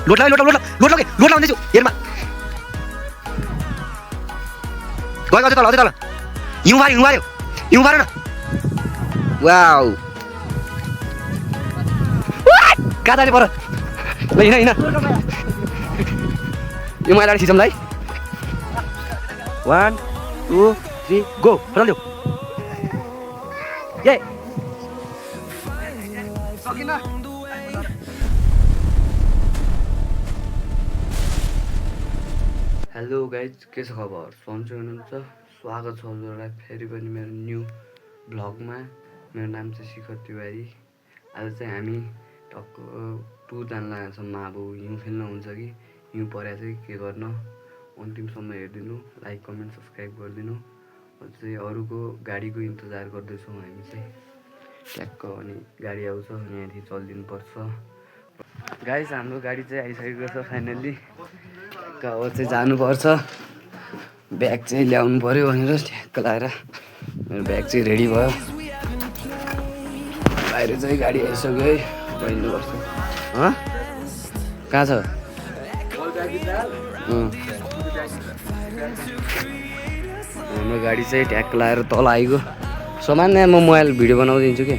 लोट लाउँदैछु हेरमा गयो तल अझै तल हिउँ मार्यो न वाउ कहाँ जाने पर ल हिँड यो मैलाले खिचौँ है 1 2 3 गो फटाल्यो ए सकिन हेलो गाइज के छ खबर सन्चै हुनुहुन्छ स्वागत छ हजुरलाई फेरि पनि मेरो न्यू भ्लगमा मेरो नाम चाहिँ शिखर तिवारी आज चाहिँ हामी टक्क टुर जान लागेको छौँ अब हिउँ खेल्न हुन्छ कि हिउँ परेको चाहिँ के गर्न अन्तिमसम्म हेरिदिनु लाइक कमेन्ट सब्सक्राइब गरिदिनु अझै अरूको गाडीको इन्तजार गर्दैछौँ हामी चाहिँ ट्याक्क अनि गाडी आउँछ यहाँदेखि चलिदिनुपर्छ गाइज हाम्रो गाडी चाहिँ आइसकेको छ फाइनल्ली अब चाहिँ जानुपर्छ ब्याग चाहिँ ल्याउनु पऱ्यो भनेर ठ्याक्क लगाएर मेरो ब्याग चाहिँ रेडी भयो बाहिर चाहिँ गाडी आइसक्यो है हिँड्नुपर्छ कहाँ छ हाम्रो गाडी चाहिँ ट्याक्क लगाएर तल आइगयो सामान्य म मोबाइल भिडियो बनाउँदिन्छु कि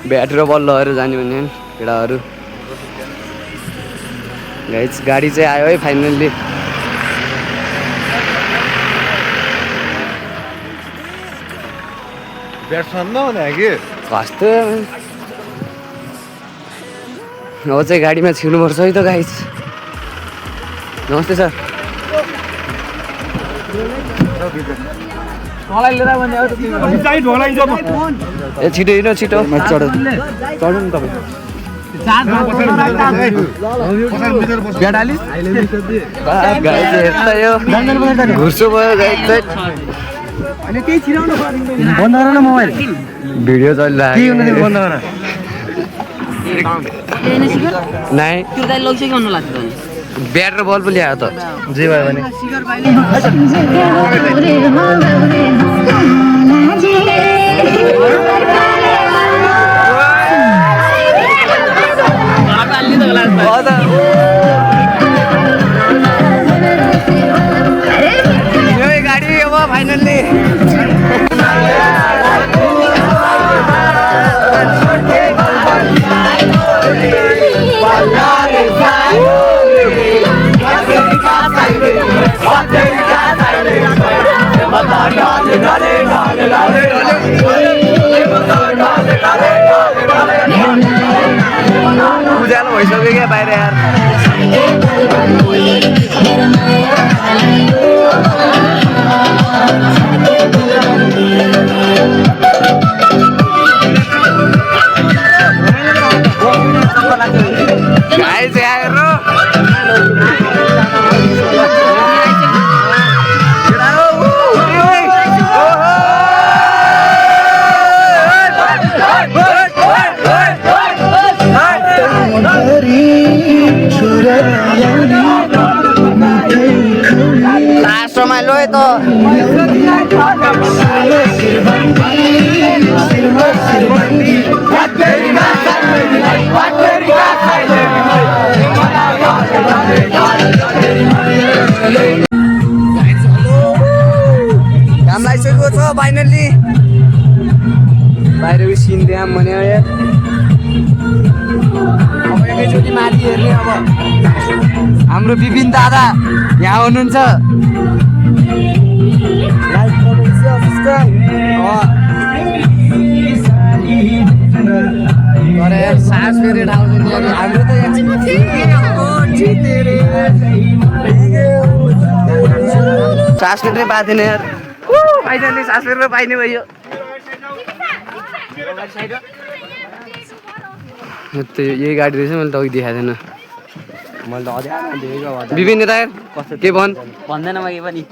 ब्याट र बल लगेर जाने भने केटाहरू गाइज गाडी चाहिँ आयो है फाइनल्ली ब्याट्सम्यान नहुने कि कस्तो अब चाहिँ गाडीमा छिर्नुपर्छ है त गाइज नमस्ते सर ए छिटो हिँड्नु छिटो चढ्नु तपाईँ घुर्सो भयो मोबाइल भिडियो चलिरहेको ब्याट र बल पो ल्यायो त जे भयो भने गाडी अब फाइनल्ली उज्यालो भइसक्यो क्या बाहिर यार गाइस यार लास्टमा लो त काम लागिसकेको छ फाइनल्ली बाहिरको सिन त्यहाँ भने अब एकैचोटि माथि हेर्ने अब हाम्रो विपिन दादा यहाँ हुनुहुन्छ लाइक कमेन्ट सब्स्क्राइब यार सास फेरि ठाउँ हाम्रो त सास फेर्नै पाएको थिएन यार फाइनली सास फेर्न पाइने भयो यही गाडी रहेछ मैले त अघि देखाएको थिएन मैले त विभिन्न यता के भन्दैन म के पनि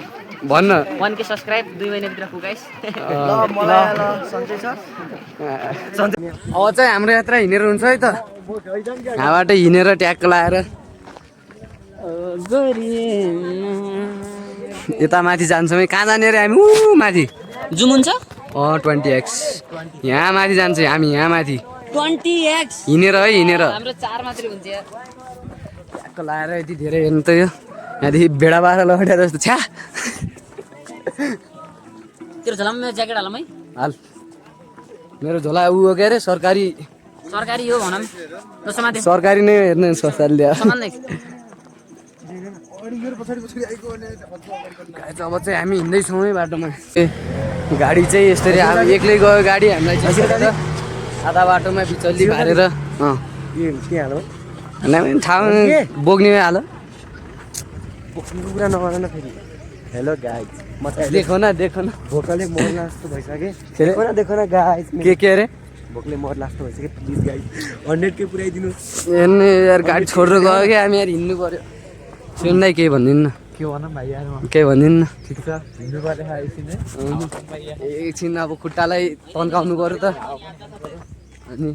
भन्न 1K सब्स्क्राइब 2 महिनाभित्र गाइस अब चाहिँ हाम्रो यात्रा हिँडेर हुन्छ है त यहाँबाट हिँडेर ट्याक्क लगाएर यता माथि जान्छौँ है कहाँ जाने अरे हामी माथि जुम हुन्छ 20x यहाँ माथि जान्छ हामी यहाँ माथि 20x हिँडेर है हिँडेर हाम्रो 4 मात्रै हुन्छ यार ट्याक्क लाएर यति धेरै हेर्नु त यो यहाँदेखि बेडा बाह्र लौटा जस्तो छ्या तेरो झोलामा मेरो ज्याकेट हालौँ है हाल मेरो झोला ऊ हो के अरे सरकारी हो भनौँ ल समाते सरकारी नै हेर्नु संस्थाले ल्यायो सामान नै अब चाहिँ हामी हिँड्दैछौँ है बाटोमा ए गाडी चाहिँ यसरी अब एक्लै गयो गाडी हामीलाई चाहिँ आधा बाटोमा बिचल्ली पारेर ठाउँ बोक्ने हाल कुरा नगर्न फेरि हेलो गाइज म चाहिँ देखो न भोकले मर्ला जस्तो भइसक्यो देखो न गाइज के अरे भोकले मर्ला जस्तो भइसक्यो प्लिज गाइज 100K पुऱ्याइदिनु हेर्ने यार गाडी छोडेर गयो क्या हामी यार हिँड्नु पर्यो सुन्दै केही भनिदिनु न के भनौँ भाइ यार केही भनिदिनु न ठिक छ हिँड्नु पर्यो एकछिन एकछिन अब खुट्टालाई तन्काउनु पर्यो त अनि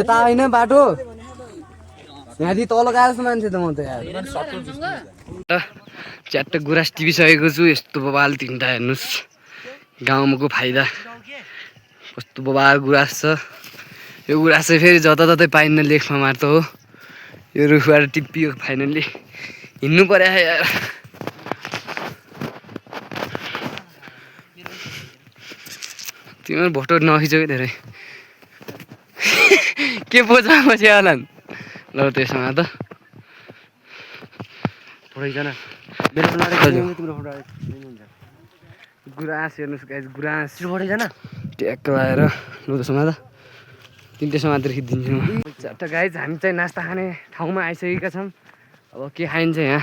यता होइन बाटो यहाँदेखि तल गएको जस्तो मान्छे त म त यार च्याट्ट गुराँस टिपिसकेको छु यस्तो बबाल तिनवटा हेर्नुहोस् गाउँमाको फाइदा कस्तो बबाल गुराँस छ यो गुराँस चाहिँ फेरि जताततै पाइन्न लेखमा मार्त हो यो रुखबाट टिपियो फाइनल्ली हिँड्नु पर्यो यार तिम्रो भोटो नखिचेको धेरै के बोझमा बस्यो होला ल त्यसमा त थोरैजना गुराँस हेर्नुहोस् गाइस गुराँस थोरैजना ट्याक्क लगाएर ल त्यसमा त त्यसमा मात्र खिचिदिन्छु म चारवटा गाइस हामी चाहिँ नास्ता खाने ठाउँमा आइसकेका छौँ अब के खाइन्छ यहाँ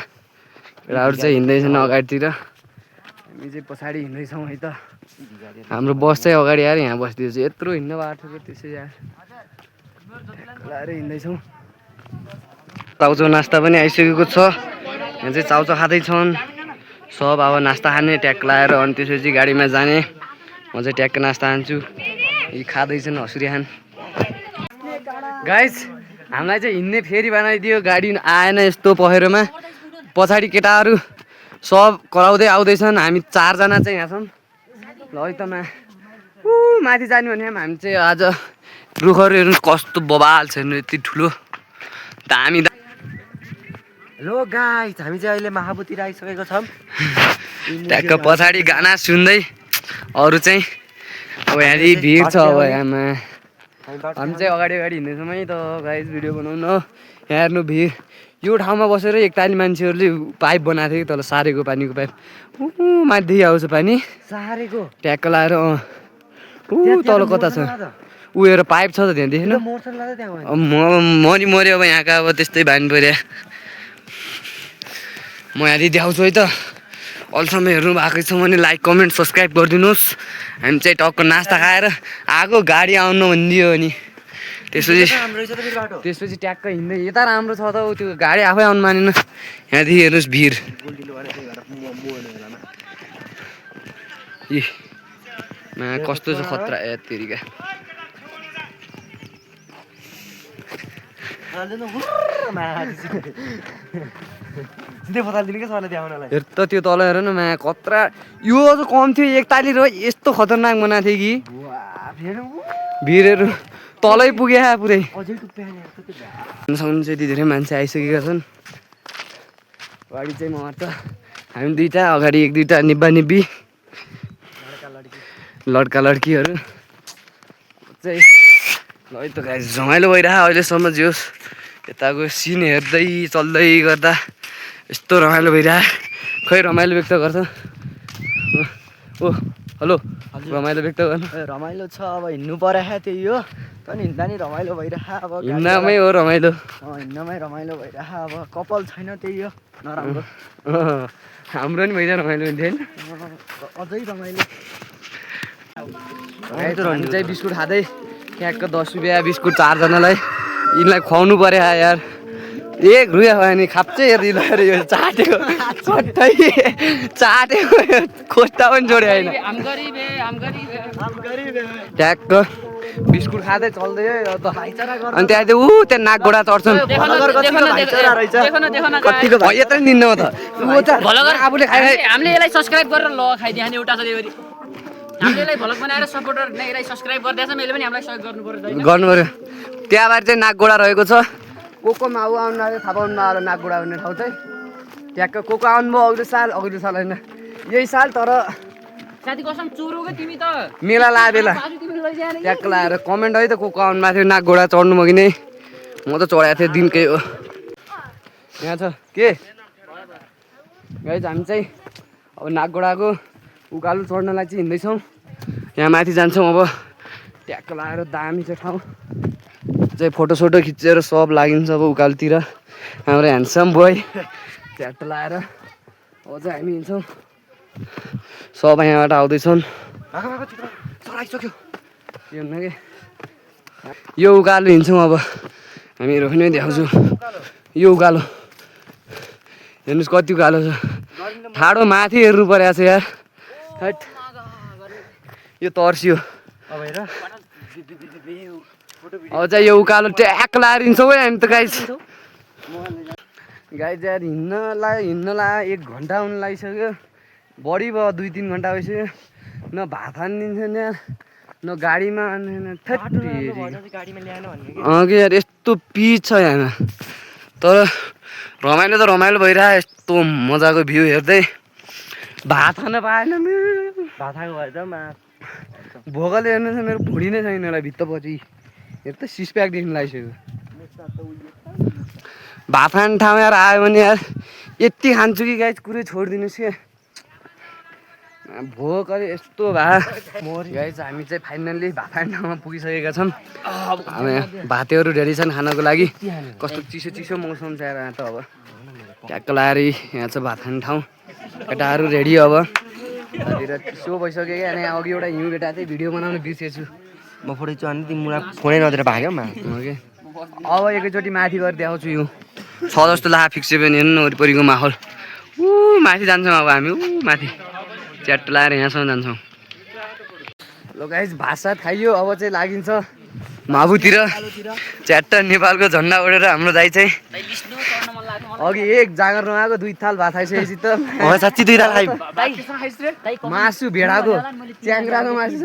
केटाहरू चाहिँ हिँड्दैछन् अगाडितिर हामी चाहिँ पछाडि हिँड्दैछौँ है त हाम्रो बस चाहिँ अगाडि आएर यहाँ बस्दैछ यत्रो हिँड्न बाटो त्यसै यार लगाएर हिँड्दैछौँ चाउचाउ नास्ता पनि आइसकेको छ यहाँ चाहिँ चाउचाउ खाँदैछन् सब अब नास्ता खाने ट्याक लगाएर अनि त्यसपछि गाडीमा जाने म चाहिँ ट्याक्क नास्ता खान्छु यी खाँदैछन् हँसुरी खान गाइस हामीलाई चाहिँ हिँड्ने फेरि बनाइदियो गाडी आएन यस्तो पहिरोमा पछाडि केटाहरू सब कराउँदै आउँदैछन् हामी 4 जना चाहिँ यहाँ छौँ ल है त माथि जाने भने हामी चाहिँ आज रुखहरू हेर्नु कस्तो बबाल छ हेर्नु यति ठुलो दामी हेलो गाइज हामी चाहिँ अहिले महाबुतिर आइसकेको छौँ ट्याक्क पछाडि गाना सुन्दै अरू चाहिँ अब यहाँदेखि भिड छ अब यहाँमा हामी चाहिँ अगाडि हिँड्दैछौँ है त गाइज भिडियो बनाउन यहाँ हेर्नु भिड यो ठाउँमा बसेर एकताली मान्छेहरूले पाइप बनाएको थियो तल सारेको पानीको पाइप माथिदेखि आउँछ पानी सारेको ट्याक्क लाएर तल कता छ ऊ एउटा पाइप छ त त्यहाँ देखेन मरि मऱ्यो अब यहाँका अब त्यस्तै बानी पऱ्यो म यहाँदेखि देखाउँछु है त अहिलेसम्म हेर्नु भएको छ भने लाइक कमेन्ट सब्सक्राइब गरिदिनुहोस् हामी चाहिँ टक्क नास्ता खाएर आएको गाडी आउनु भनिदियो अनि त्यसपछि ट्याक्क हिँड्दै यता राम्रो छ त त्यो गाडी आफै आउनु मानेन यहाँदेखि हेर्नुहोस् भिड कस्तो छ खतरा यतिका हेर त त्यो तल हेर न मा खतरा यो चाहिँ कम थियो एकताली र यस्तो खतरनाक बनाएको थियो कि भिडहरू तलै पुगे पुरै सक्नु चाहिँ धेरै मान्छे आइसकेका छन् अगाडि चाहिँ म त हामी दुईवटा अगाडि 1-2टा निब्बा निब्बी लड्का लड्कीहरू चाहिँ ल है त गाइस रमाइलो भइरहेको अहिलेसम्म जे होस् यताको सिन हेर्दै चल्दै गर्दा यस्तो रमाइलो भइरहेको खै रमाइलो व्यक्त गर्छ ओ हेलो रमाइलो व्यक्त गर्नु रमाइलो छ अब हिँड्नु पर्यो त्यही हो पनि हिँड्दा नि रमाइलो भइरहेको अब हिँड्नमै हो रमाइलो हिँड्नमै रमाइलो भइरहेको अब कपाल छैन त्यही हो नराम्रो हाम्रो नि भइरहेको रमाइलो हुन्थ्यो होइन अझै रमाइलो हामी चाहिँ बिस्कुट खाँदै ट्याक्क 10 रुपियाँ बिस्कुट 4 जनालाई यिनलाई खुवाउनु पर्यो यार एक रुपियाँ भयो भने खाप्चै हेर्दै लगेर यो चाटेको चाटेको खोस्टा पनि छोड्यो होइन ट्याक्क बिस्कुट खाँदै चल्दै अनि त्यहाँ ऊ त्यहाँ नाक गोडा चढ्छन् यत्रै दिन्न म त आफूले खाइ हामीले यसलाई सब्स्क्राइब गरेर ल खाइदियो नि एउटा हामीलाई भ्लग बनाएर सपोर्टर नै सब्स्क्राइब गर्दैछ मैले पनि हामीलाई सहयोग गर्नु पर्यो गर्नु पर्यो त्यहाँबाट चाहिँ नागगोडा रहेको छ को माउ आउनु आयो थाहा पाउनु आयो नागगोडा भन्ने ठाउँ चाहिँ ट्याक्क को आउनुभयो अघिल्लो साल होइन यही साल तर साथी कसम चोरोको तिमी त मेला ला बेला ट्याक्क लाएर कमेन्ट है त को आउनु भएको थियो नागगोडा चढ्नु भयो कि नै म त चढाएको थिएँ दिनकै हो यहाँ छ के गाइज हामी चाहिँ अब नागगोडाको उकालो चढ्नलाई चाहिँ हिँड्दैछौँ यहाँ माथि जान्छौँ अब ट्याक्क लाएर दामी छ ठाउँ चाहिँ फोटोसोटो खिचेर सब लागिन्छ अब उकालोतिर हाम्रो ह्यान्डसम बोय ट्याक्क लाएर अब चाहिँ हामी हिँड्छौँ सब यहाँबाट आउँदैछन् चढाइसक्यो के हुन्न कि यो उकालो हिँड्छौँ अब हामीहरू पनि देखाउँछु यो उकालो हेर्नुहोस् कति उकालो छ ठाडो माथि हेर्नु परेको छ यार हट यो तर्सियो अब चाहिँ यो उकालो ट्याक लाएर हिँड्छौँ है हामी त गाइस यार हिँड्न ला 1 घन्टा हुन लागिसक्यो बढी भयो 2-3 घन्टा भइसक्यो न भात हानिदिन्छ न गाडीमा कि यार यस्तो पिच छ यहाँ तर रमाइलो त रमाइलो भइरहेको यस्तो मजाको भ्यू हेर्दै भात खान पाएन भात खाएको भए त भोकले हेर्नु छ मेरो भुँडी नै छैन होला भित्रपछि हेर्दै सिक्स प्याक देख्नु लागिसक्यो भात खाने ठाउँ यार आयो भने यार यति खान्छु कि गाइस कुरै छोडिदिनुहोस् क्या भोकले यस्तो गाइस हामी चाहिँ फाइनल्ली भात खाने ठाउँमा पुगिसकेका छौँ अब यहाँ भातेहरू धेरै छन् खानको लागि कस्तो चिसो चिसो मौसम छ यहाँ त अब ट्याक्क लाएर यहाँ चाहिँ भात खाने ठाउँ केटाहरू रेडी अब यतातिर चिसो भइसक्यो क्या अनि अघि एउटा हिउँ केटा चाहिँ भिडियो बनाउनु बिर्सेछु म फोटो खिच्छु अनि तिमीलाई फोनै नदिएर भाग्यो ओके अब एकैचोटि माथि गएर देखाउँछु यो छ जस्तो ला फिक्स पनि हेर्नु वरिपरिको माहौल माथि जान्छौँ अब हामी माथि च्याट लाएर यहाँसम्म जान्छौँ ल गाइस भात सात खाइयो अब चाहिँ लागिन्छ माबुतिर च्याट्ट नेपालको झन्डा उडेर हाम्रो दाइ चाहिँ अघि 1 जाँगर नआएको 2 थाल भात खाइसकेपछि त साँच्ची 2 थाल खाइयो मासु भेडाको च्याङ्ग्राको मासु छ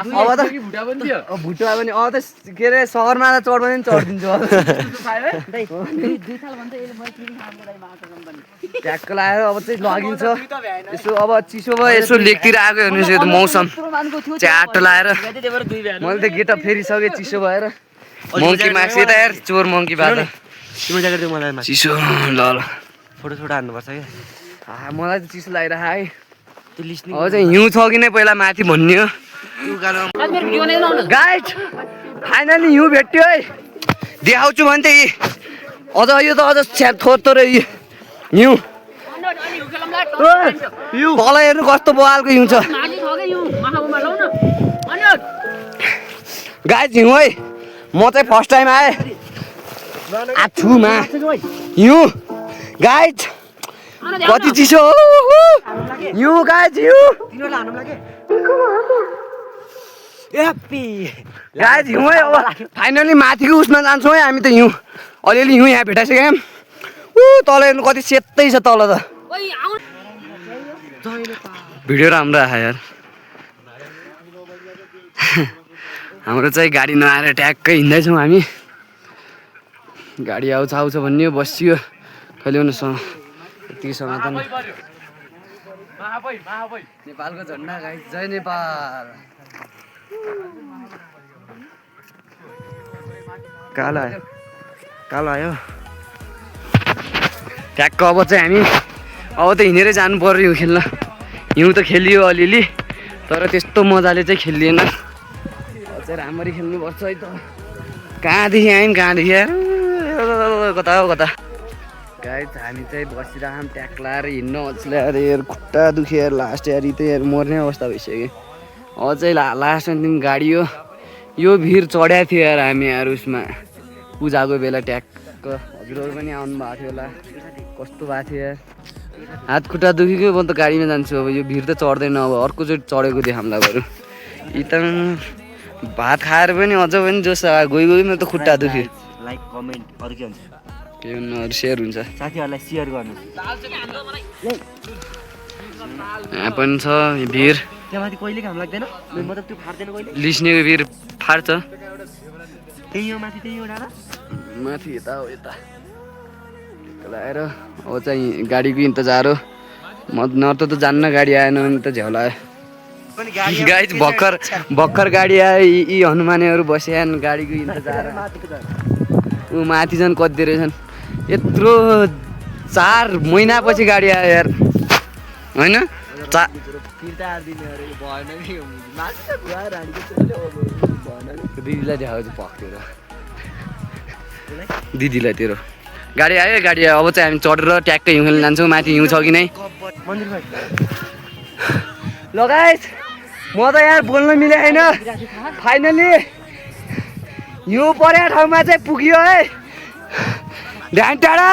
अब त भुटुवा पनि अब त के अरे सहरमा त चढ्यो भने चढिदिन्छु ट्याक्क लगाएर अब चाहिँ लगिन्छ यसो अब चिसो भयो यसो लेकतिर आएको हेर्नुहोस् यो मौसम च्याट लाएर मैले त गेटअप फेरिसकेँ चिसो भएर मङ्की मार्क्स यता यार चोर मङ्की बात तिम्रो ज्याकेट दिउ मलाई चिसो ल फोटो हान्नुपर्छ क्या मलाई त चिसो लागिरहेको है त्यो लिस्ट अब चाहिँ हिउँ छ कि नै पहिला माथि भन्ने हो गाइड फाइनली हिउँ भेट्यो है देखाउँछु भने त्यही अझ यो त अझ छ्याप थोर हिउँ तल हेर्नु कस्तो बवालको हिउँ छ गाइड हिउँ है म चाहिँ फर्स्ट टाइम आएँ आछुमा हिउँ गाइड कति चिसो हिउँ गाइड हिउँ गाइड हिउँ है अब फाइनली माथिको उसमा जान्छौँ है हामी त हिउँ अलिअलि हिउँ यहाँ भेटाइसक्यौँ तल हेर्नु कति सेतै छ तल त भिडियो राम्रो आयो यार हाम्रो चाहिँ गाडी नआएर ट्याक्कै हिँड्दैछौँ हामी गाडी आउँछ भन्ने बसियो कहिले हुनसँग यतिकै समय त नेपालको झन्डा गाइस जय नेपाल कालो आयो ट्याक्क अब चाहिँ हामी अब त हिँडेरै जानु पर्यो हिउँ खेल्न हिउँ त खेलियो अलिअलि तर त्यस्तो मजाले चाहिँ खेलिएन चाहिँ राम्ररी खेल्नुपर्छ है त कहाँदेखि आयौँ कहाँदेखि कता गाइस हामी चाहिँ बसिरहौँ ट्याक लाएर हिँड्न अझै यार खुट्टा दुख्यो यार लास्ट यार त यार मर्ने अवस्था भइसक्यो अझै लास्टमा दिन गाडी यो भिड चढाएको थियो यार हामी यार उसमा पूजाको बेला ट्याक्क हजुरहरू पनि आउनु भएको थियो होला कस्तो भएको थियो यार हात खुट्टा दुखेको म त गाडीमा जान्छु अब यो भिड त चढ्दैन अब अर्कोचोटि चढेको देखाउँला बरु यी त भात खाएर पनि अझ पनि जोस गइमा त खुट्टा दुख्यो लाइक कमेन्ट अरू के हुन्छ के भन्नु अरू सेयर हुन्छ साथीहरूलाई सेयर गर्नु यहाँ पनि छ भिड त्यहाँ माथि कहिले काम लाग्दैन मतलब त्यो फाट्दैन कहिले लिस्नेको भिर फाट्छ त्यही हो माथि त्यही हो डाँडा माथि यता हो यता आएर अब चाहिँ गाडीको इन्तजार हो म न त जान्न गाडी आएन भने त झ्याउ लाग्यो गाडी भर्खर गाडी आयो यी हनुमानेहरू बस्यान् गाडीको इन्तजार ऊ माथि झन् कति रहेछन् यत्रो 4 महिनापछि गाडी आयो यार होइन दिदीलाई देखाउँछु भक्तेर दिदीलाई तेरो गाडी आयो अब चाहिँ हामी चढेर ट्याक्कै हिउँ खेल्न जान्छौँ माथि हिउँ छ कि नै लगाइस म त यार बोल्न मिलेन फाइनली हिउँ परेको ठाउँमा चाहिँ पुग्यो है ध्यान टाढा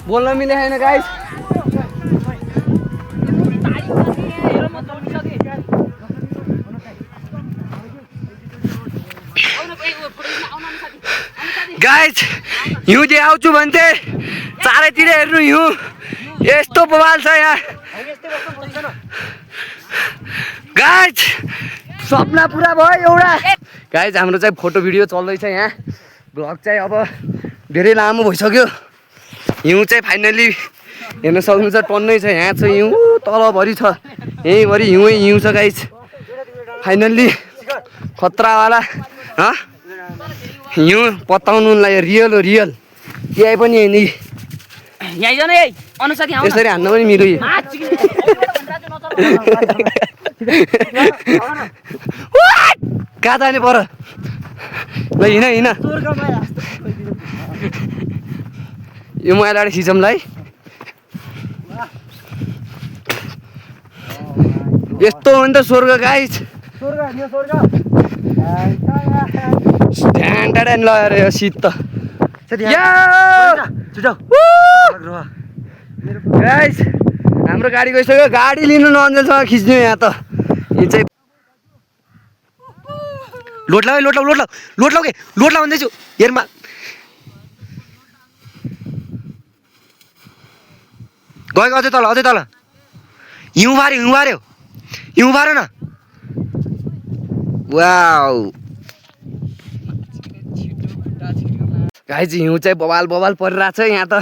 बोल्न मिलेन गाइस गाइस हिउँ देखाउँछु भन्थे चारैतिर हेर्नु हिउँ यस्तो बवाल छ यहाँ गाइस सपना पुरा भयो एउटा गाइस हाम्रो चाहिँ फोटो भिडियो चल्दैछ यहाँ ब्लग चाहिँ अब धेरै लामो भइसक्यो हिउँ चाहिँ फाइनली हेर्न सक्नुहुन्छ टन्नै छ यहाँ चाहिँ हिउँ तलभरि छ यहीँभरि हिउँ छ गाइस फाइनल्ली खतरावाला हिउँ पत्ताउनुलाई रियल हो रियल त्यही पनि नि यसरी हान्न पनि मिलो कहाँ जाने पर ल हिँड यो मैले अगाडि खिचौँलाई यस्तो हो नि त स्वर्ग गाइस ध्यान टाढा लगाएर यो शीत त गाइस हाम्रो गाडी गइसक्यो गाडी लिनु नअन्जेलसँग खिच्नु यहाँ त यो चाहिँ लोट लाउ भन्दैछु हेरमा गएको अझै तल हिउँ फार्यो न वाउ गाइस हिउँ चाहिँ बवाल परिरहेछ यहाँ त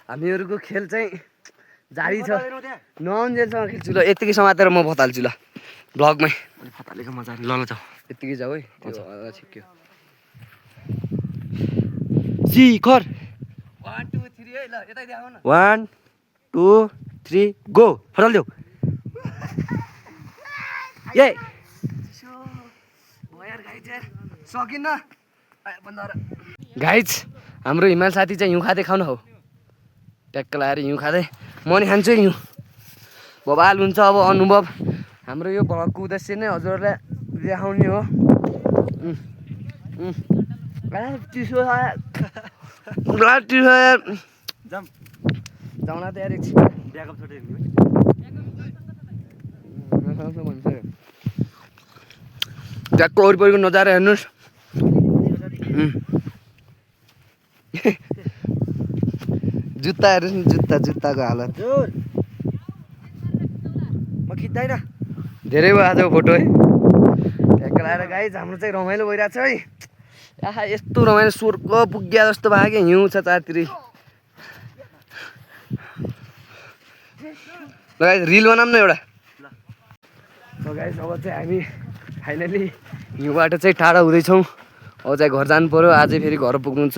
हामीहरूको खेल चाहिँ जारी छ नअन्जेलसँग खिच्छु ल यतिकै समातेर म बताल्छु ल ब्लगमै फतालेको मजा ल जाऊ यतिकै जाऊ है त्यो छिक्यो शिखर 1 2 3 है ल यतै देखाउ न 1 2 3 गो फटाल देऊ ए भयार गाइस यार सकिन्न गाइस हाम्रो हिमाल साथी चाहिँ हिउँ खाँदै खाउन हो ट्याक्क लाएर हिउँ खाँदै म नि खान्छु हिउँ बवाल हुन्छ अब अनुभव हाम्रो यो भ्लगको उद्देश्य नै हजुरहरूलाई देखाउने हो चिसो जाउन त यार एकछिन ब्याकअप ट्याक्क वरिपरिको नजारा हेर्नुहोस् जुत्ता हेर्नुहोस् न जुत्ताको हालत म खिच्दैन धेरै भयो आजको फोटो है ट्याक्क लाएर गाइस हाम्रो चाहिँ रमाइलो भइरहेछ है आहा यस्तो रमाइलो स्वर्ग पुग्या जस्तो भयो कि हिउँ छ चारतिर गाइस रिल बनाऊँ न एउटा गाइस अब चाहिँ हामी फाइनली हिउँबाट चाहिँ टाढा हुँदैछौँ अब चाहिँ घर जानु पऱ्यो अझै फेरि घर पुग्नु छ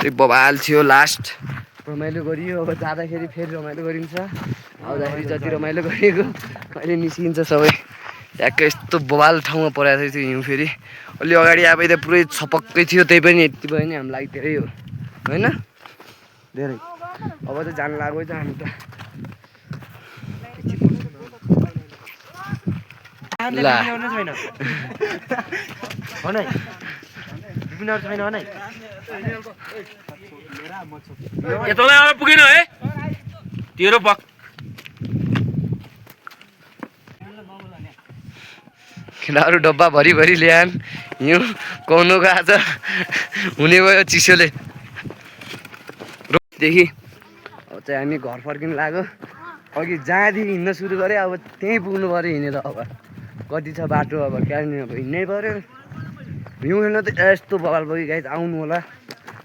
त्यो बवाल थियो लास्ट रमाइलो गरियो अब जाँदाखेरि फेरि रमाइलो गरिन्छ आउँदाखेरि जति रमाइलो गरिएको अहिले निस्किन्छ सबै ट्याक्क यस्तो बवाल ठाउँमा परेको थियो हिउँ फेरि अलि अगाडि अब त पुरै छपक्कै थियो त्यही पनि यति भयो नि हाम्रो लागि धेरै हो होइन धेरै अब चाहिँ जानु लाग्यो त हामी त ल विपिनहरु छैन भने यतलाई आएर पुगेन है तेरो बक केटाहरू डब्बा भरिभरि ल्याएन हिउँ कौनुको आज हुने भयो चिसोले देखि अब चाहिँ हामी घर फर्किनु लाग्यो अघि जहाँदेखि हिँड्न सुरु गरेँ अब त्यहीँ पुग्नु पऱ्यो हिँडेर अब कति छ बाटो अब क्यानिङ अब हिँड्नै पऱ्यो हिउँ हिँड्न त यस्तो बगाल बगी गाइस आउनु होला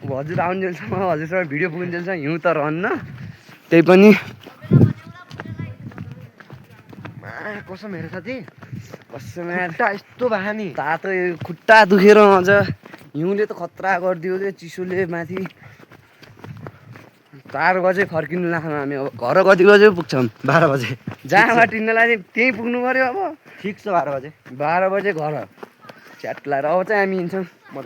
अब हजुर आउन्जेलसम्म हजुरसँग भिडियो पुग्नुजेलसम्म हिउँ त रहन्न त्यही पनि कसम हेर साथी कसम खुट्टा यस्तो भयो नि तातो खुट्टा दुखेर अझ हिउँले त खतरा गरिदियो क्या चिसोले माथि 4 बजे फर्किनु लाग्छौँ हामी अब घर कति बजे पुग्छौँ 12 बजे जहाँबाट हिँड्न लाग्यो त्यहीँ पुग्नु पऱ्यो अब ठिक छ 12 बजे 12 बजे घर च्याट लाएर अब चाहिँ हामी हिँड्छौँ म त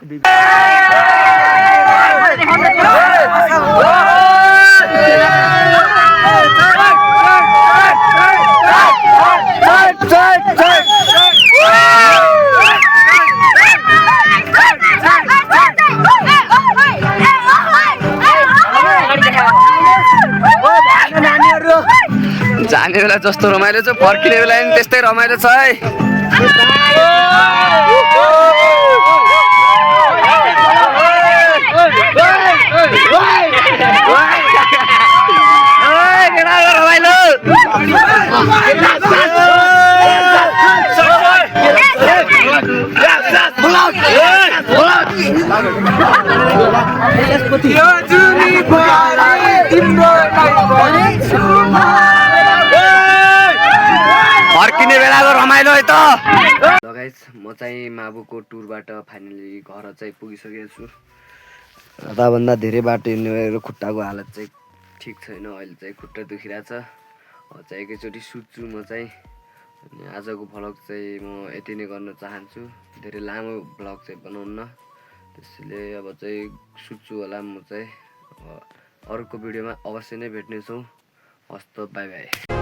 जाने बेला जस्तो रमाइलो छ फर्किने बेला पनि त्यस्तै रमाइलो छ है रमाइलो फर्किने बेलाको रमाइलो है त गाइस म चाहिँ माबुको टुरबाट फाइनली घर चाहिँ पुगिसकेको छु आधाभन्दा धेरै बाटो हिँड्ने भएर खुट्टाको हालत चाहिँ ठिक छैन अहिले चाहिँ खुट्टा दुखिरहेछ चाहिँ एकैचोटि सुत्छु म चाहिँ अनि आजको भ्लग चाहिँ म यति नै गर्न चाहन्छु धेरै लामो भ्लग चाहिँ बनाउन्न त्यसैले अब चाहिँ सुत्छु होला म चाहिँ अर्को भिडियोमा अवश्य नै भेट्नेछौँ हस्त बाई बाई